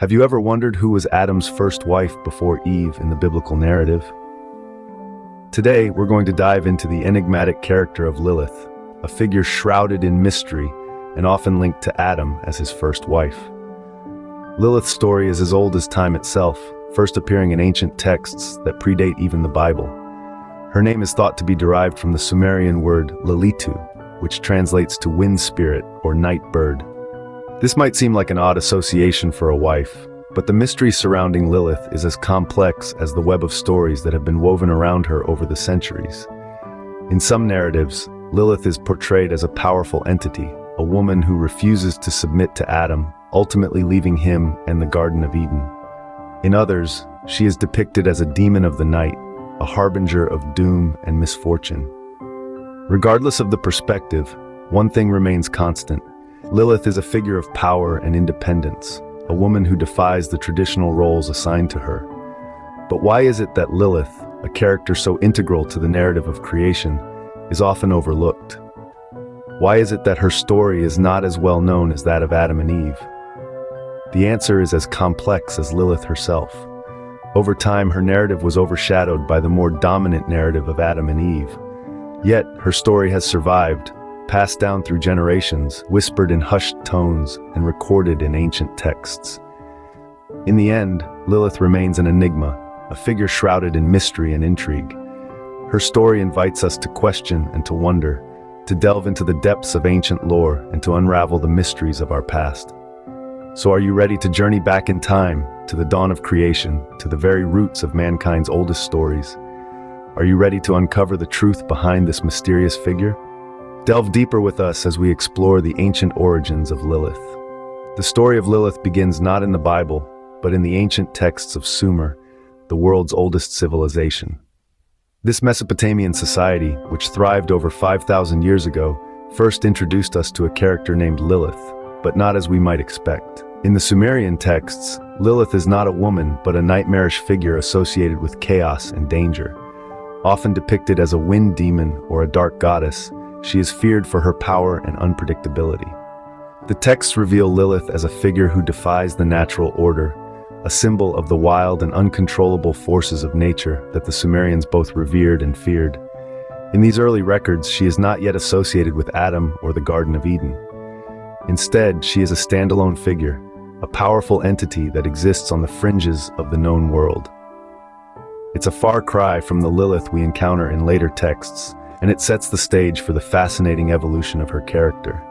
Have you ever wondered who was Adam's first wife before Eve in the biblical narrative? Today, we're going to dive into the enigmatic character of Lilith, a figure shrouded in mystery and often linked to Adam as his first wife. Lilith's story is as old as time itself, first appearing in ancient texts that predate even the Bible. Her name is thought to be derived from the Sumerian word Lilitu, which translates to wind spirit or night bird. This might seem like an odd association for a wife, but the mystery surrounding Lilith is as complex as the web of stories that have been woven around her over the centuries. In some narratives, Lilith is portrayed as a powerful entity, a woman who refuses to submit to Adam, ultimately leaving him and the Garden of Eden. In others, she is depicted as a demon of the night, a harbinger of doom and misfortune. Regardless of the perspective, one thing remains constant. Lilith is a figure of power and independence, a woman who defies the traditional roles assigned to her. But why is it that Lilith, a character so integral to the narrative of creation, is often overlooked? Why is it that her story is not as well known as that of Adam and Eve? The answer is as complex as Lilith herself. Over time, her narrative was overshadowed by the more dominant narrative of Adam and Eve. Yet, her story has survived, passed down through generations, whispered in hushed tones, and recorded in ancient texts. In the end, Lilith remains an enigma, a figure shrouded in mystery and intrigue. Her story invites us to question and to wonder, to delve into the depths of ancient lore and to unravel the mysteries of our past. So are you ready to journey back in time, to the dawn of creation, to the very roots of mankind's oldest stories? Are you ready to uncover the truth behind this mysterious figure? Delve deeper with us as we explore the ancient origins of Lilith. The story of Lilith begins not in the Bible, but in the ancient texts of Sumer, the world's oldest civilization. This Mesopotamian society, which thrived over 5,000 years ago, first introduced us to a character named Lilith, but not as we might expect. In the Sumerian texts, Lilith is not a woman, but a nightmarish figure associated with chaos and danger. Often depicted as a wind demon or a dark goddess, she is feared for her power and unpredictability. The texts reveal Lilith as a figure who defies the natural order, a symbol of the wild and uncontrollable forces of nature that the Sumerians both revered and feared. In these early records, she is not yet associated with Adam or the Garden of Eden. Instead, she is a standalone figure, a powerful entity that exists on the fringes of the known world. It's a far cry from the Lilith we encounter in later texts, and it sets the stage for the fascinating evolution of her character.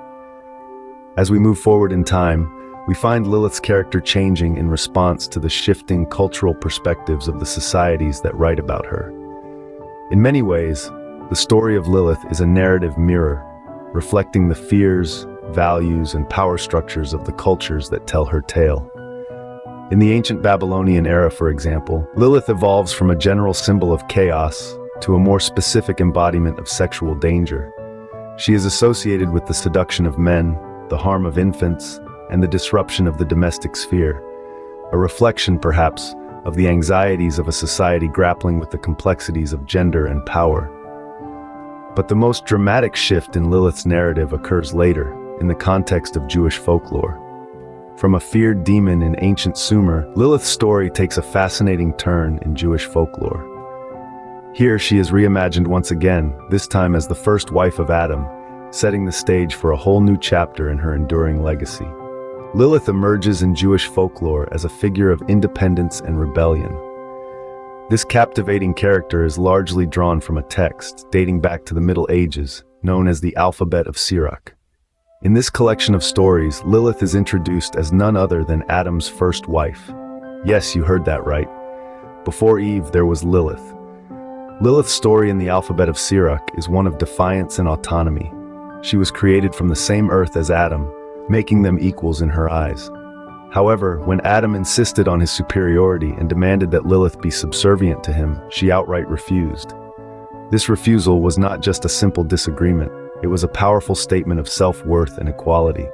As we move forward in time, we find Lilith's character changing in response to the shifting cultural perspectives of the societies that write about her. In many ways, the story of Lilith is a narrative mirror, reflecting the fears, values, and power structures of the cultures that tell her tale. In the ancient Babylonian era, for example, Lilith evolves from a general symbol of chaos to a more specific embodiment of sexual danger. She is associated with the seduction of men, the harm of infants, and the disruption of the domestic sphere, a reflection, perhaps, of the anxieties of a society grappling with the complexities of gender and power. But the most dramatic shift in Lilith's narrative occurs later, in the context of Jewish folklore. From a feared demon in ancient Sumer, Lilith's story takes a fascinating turn in Jewish folklore. Here she is reimagined once again, this time as the first wife of Adam, setting the stage for a whole new chapter in her enduring legacy. Lilith emerges in Jewish folklore as a figure of independence and rebellion. This captivating character is largely drawn from a text dating back to the Middle Ages, known as the Alphabet of Sirach. In this collection of stories, Lilith is introduced as none other than Adam's first wife. Yes, you heard that right. Before Eve, there was Lilith. Lilith's story in the Alphabet of Sirach is one of defiance and autonomy. She was created from the same earth as Adam, making them equals in her eyes. However, when Adam insisted on his superiority and demanded that Lilith be subservient to him, she outright refused. This refusal was not just a simple disagreement. It was a powerful statement of self-worth and equality.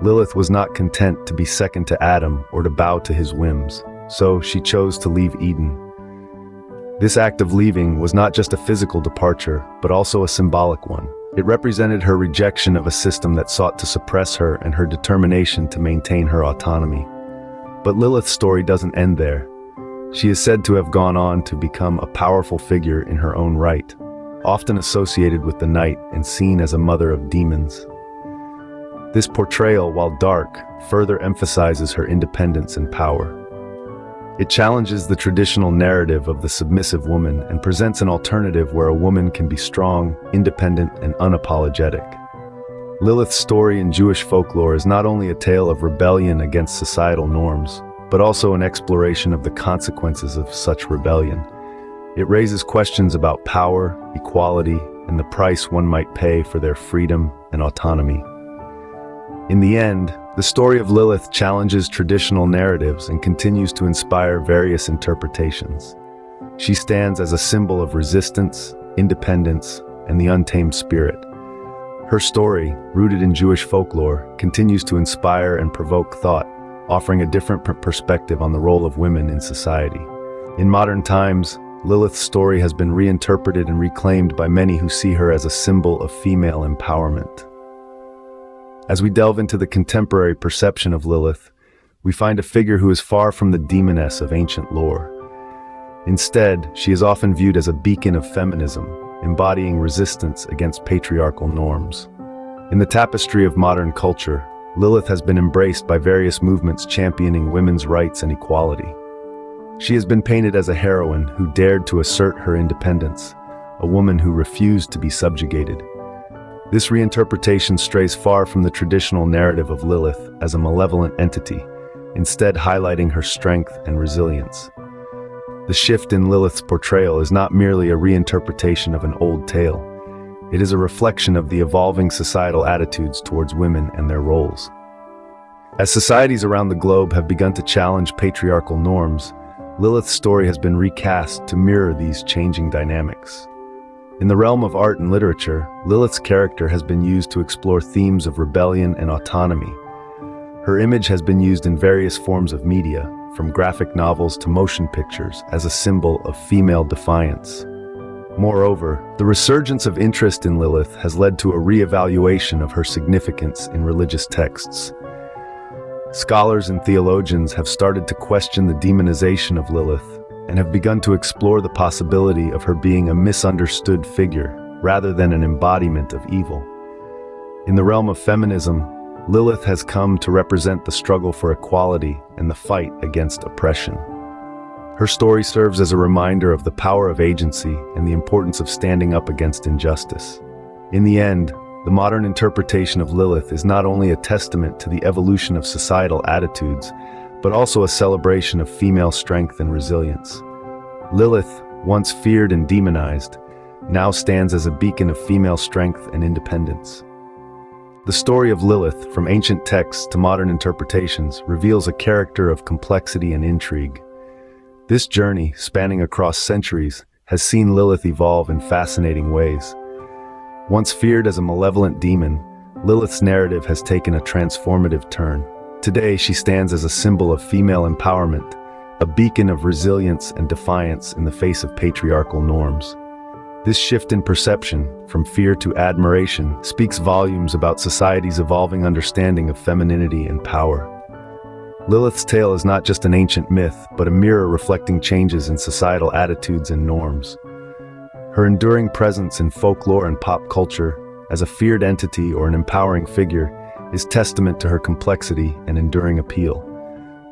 Lilith was not content to be second to Adam or to bow to his whims, so she chose to leave Eden. This act of leaving was not just a physical departure, but also a symbolic one. It represented her rejection of a system that sought to suppress her and her determination to maintain her autonomy. But Lilith's story doesn't end there. She is said to have gone on to become a powerful figure in her own right, often associated with the night and seen as a mother of demons. This portrayal, while dark, further emphasizes her independence and power. It challenges the traditional narrative of the submissive woman and presents an alternative where a woman can be strong, independent, and unapologetic. Lilith's story in Jewish folklore is not only a tale of rebellion against societal norms, but also an exploration of the consequences of such rebellion. It raises questions about power, equality, and the price one might pay for their freedom and autonomy. In the end, the story of Lilith challenges traditional narratives and continues to inspire various interpretations. She stands as a symbol of resistance, independence, and the untamed spirit. Her story, rooted in Jewish folklore, continues to inspire and provoke thought, offering a different perspective on the role of women in society. In modern times, Lilith's story has been reinterpreted and reclaimed by many who see her as a symbol of female empowerment. As we delve into the contemporary perception of Lilith, we find a figure who is far from the demoness of ancient lore. Instead, she is often viewed as a beacon of feminism, embodying resistance against patriarchal norms. In the tapestry of modern culture, Lilith has been embraced by various movements championing women's rights and equality. She has been painted as a heroine who dared to assert her independence, a woman who refused to be subjugated. This reinterpretation strays far from the traditional narrative of Lilith as a malevolent entity, instead highlighting her strength and resilience. The shift in Lilith's portrayal is not merely a reinterpretation of an old tale. It is a reflection of the evolving societal attitudes towards women and their roles. As societies around the globe have begun to challenge patriarchal norms, Lilith's story has been recast to mirror these changing dynamics. In the realm of art and literature, Lilith's character has been used to explore themes of rebellion and autonomy. Her image has been used in various forms of media, from graphic novels to motion pictures, as a symbol of female defiance. Moreover, the resurgence of interest in Lilith has led to a re-evaluation of her significance in religious texts. Scholars and theologians have started to question the demonization of Lilith and have begun to explore the possibility of her being a misunderstood figure rather than an embodiment of evil. In the realm of feminism, Lilith has come to represent the struggle for equality and the fight against oppression. Her story serves as a reminder of the power of agency and the importance of standing up against injustice. In the end, the modern interpretation of Lilith is not only a testament to the evolution of societal attitudes, but also a celebration of female strength and resilience. Lilith, once feared and demonized, now stands as a beacon of female strength and independence. The story of Lilith, from ancient texts to modern interpretations, reveals a character of complexity and intrigue. This journey, spanning across centuries, has seen Lilith evolve in fascinating ways. Once feared as a malevolent demon, Lilith's narrative has taken a transformative turn. Today, she stands as a symbol of female empowerment, a beacon of resilience and defiance in the face of patriarchal norms. This shift in perception, from fear to admiration, speaks volumes about society's evolving understanding of femininity and power. Lilith's tale is not just an ancient myth, but a mirror reflecting changes in societal attitudes and norms. Her enduring presence in folklore and pop culture, as a feared entity or an empowering figure, is testament to her complexity and enduring appeal.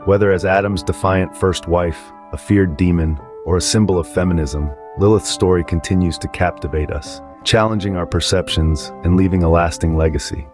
Whether as Adam's defiant first wife, a feared demon, or a symbol of feminism, Lilith's story continues to captivate us, challenging our perceptions and leaving a lasting legacy.